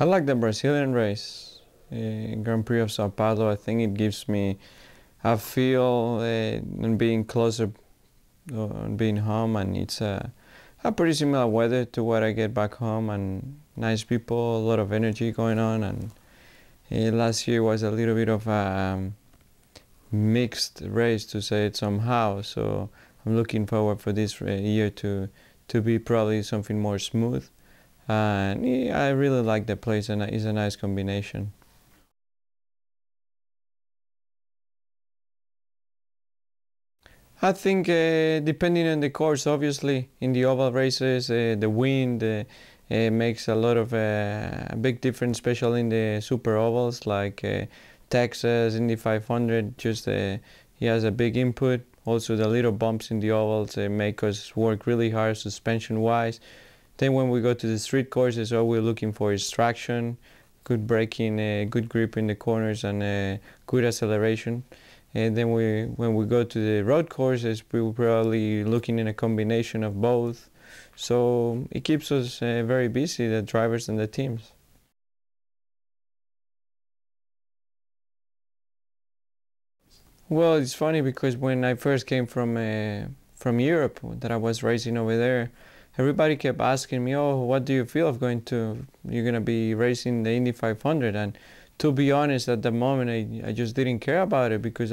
I like the Brazilian race, Grand Prix of Sao Paulo. I think it gives me a feel and being closer and being home, and it's a pretty similar weather to what I get back home, and nice people, a lot of energy going on. And last year was a little bit of a mixed race, to say it somehow. So I'm looking forward for this year to be probably something more smooth. And yeah, I really like the place, and it's a nice combination. I think depending on the course, obviously, in the oval races, the wind makes a lot of a big difference, especially in the super ovals like Texas, Indy 500. Just he has a big input. Also, the little bumps in the ovals make us work really hard suspension-wise. Then when we go to the street courses, all we're looking for is traction, good braking, good grip in the corners, and good acceleration. And then when we go to the road courses, we're probably looking in a combination of both. So it keeps us very busy, the drivers and the teams. Well, it's funny because when I first came from Europe, that I was racing over there, everybody kept asking me, "Oh, what do you feel of going to? You're gonna be racing the Indy 500?" And to be honest, at the moment, I just didn't care about it because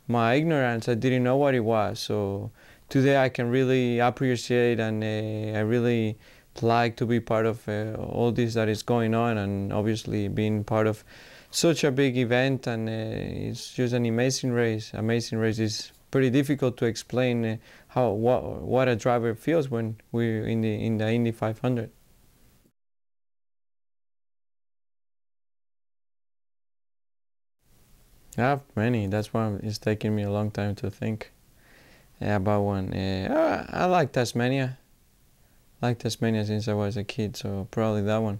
my ignorance, I didn't know what it was. So today I can really appreciate, and I really like to be part of all this that is going on, and obviously being part of such a big event. And it's just an amazing race. Amazing race is pretty difficult to explain how what a driver feels when we're in the Indy 500. I have many. That's why it's taking me a long time to think about one. I like Tasmania. Like Tasmania since I was a kid, so probably that one.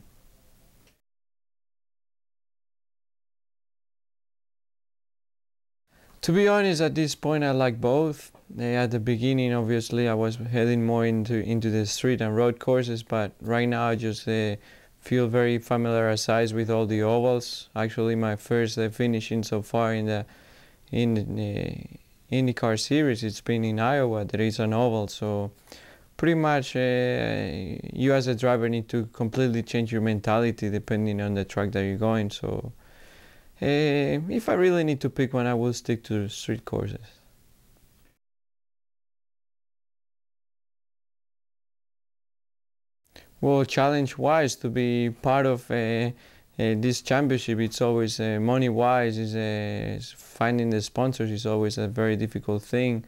To be honest, at this point, I like both. At the beginning, obviously, I was heading more into the street and road courses, but right now I just feel very familiarized with all the ovals. Actually, my first finishing so far in the IndyCar series, it's been in Iowa. There is an oval, so pretty much you as a driver need to completely change your mentality depending on the track that you're going. So if I really need to pick one, I will stick to street courses. Well, challenge-wise, to be part of this championship, it's always money-wise. Is finding the sponsors is always a very difficult thing,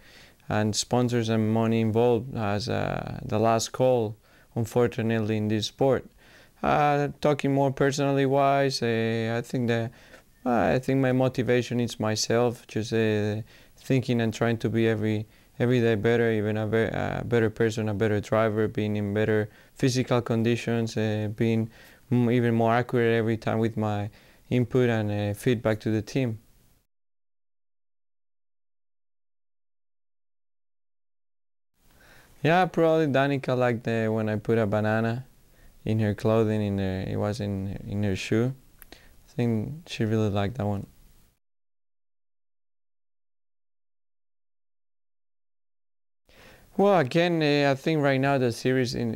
and sponsors and money involved as the last call, unfortunately, in this sport. Talking more personally wise, I think my motivation is myself, just thinking and trying to be every day better, even a better person, a better driver, being in better physical conditions, being even more accurate every time with my input and feedback to the team. Yeah, probably Danica liked when I put a banana in her clothing, it was in her shoe. I think she really liked that one. Well, again, I think right now the series and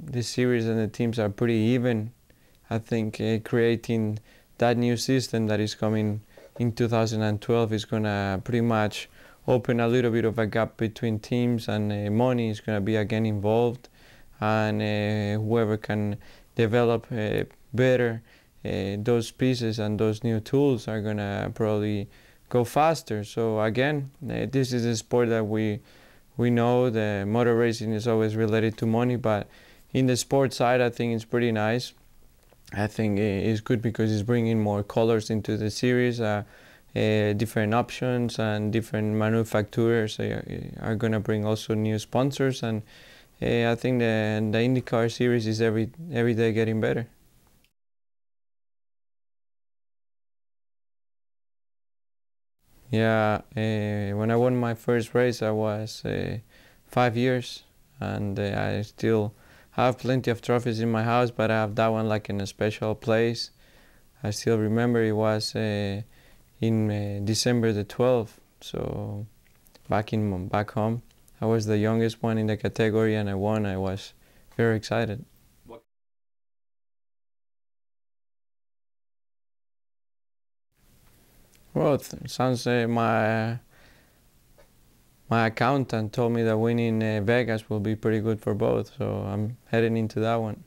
the teams are pretty even. I think creating that new system that is coming in 2012 is gonna pretty much open a little bit of a gap between teams, and money is gonna be again involved, and whoever can develop better those pieces and those new tools are gonna probably go faster. So again, this is a sport that we know the motor racing is always related to money, but in the sports side, I think it's pretty nice. I think it's good because it's bringing more colors into the series. Different options and different manufacturers are going to bring also new sponsors, and I think the IndyCar series is every day getting better. Yeah, when I won my first race, I was 5 years, and I still I have plenty of trophies in my house, but I have that one like in a special place. I still remember it was in December the 12th, so back home. I was the youngest one in the category and I won. I was very excited. Well, it sounds my accountant told me that winning Vegas will be pretty good for both, so I'm heading into that one.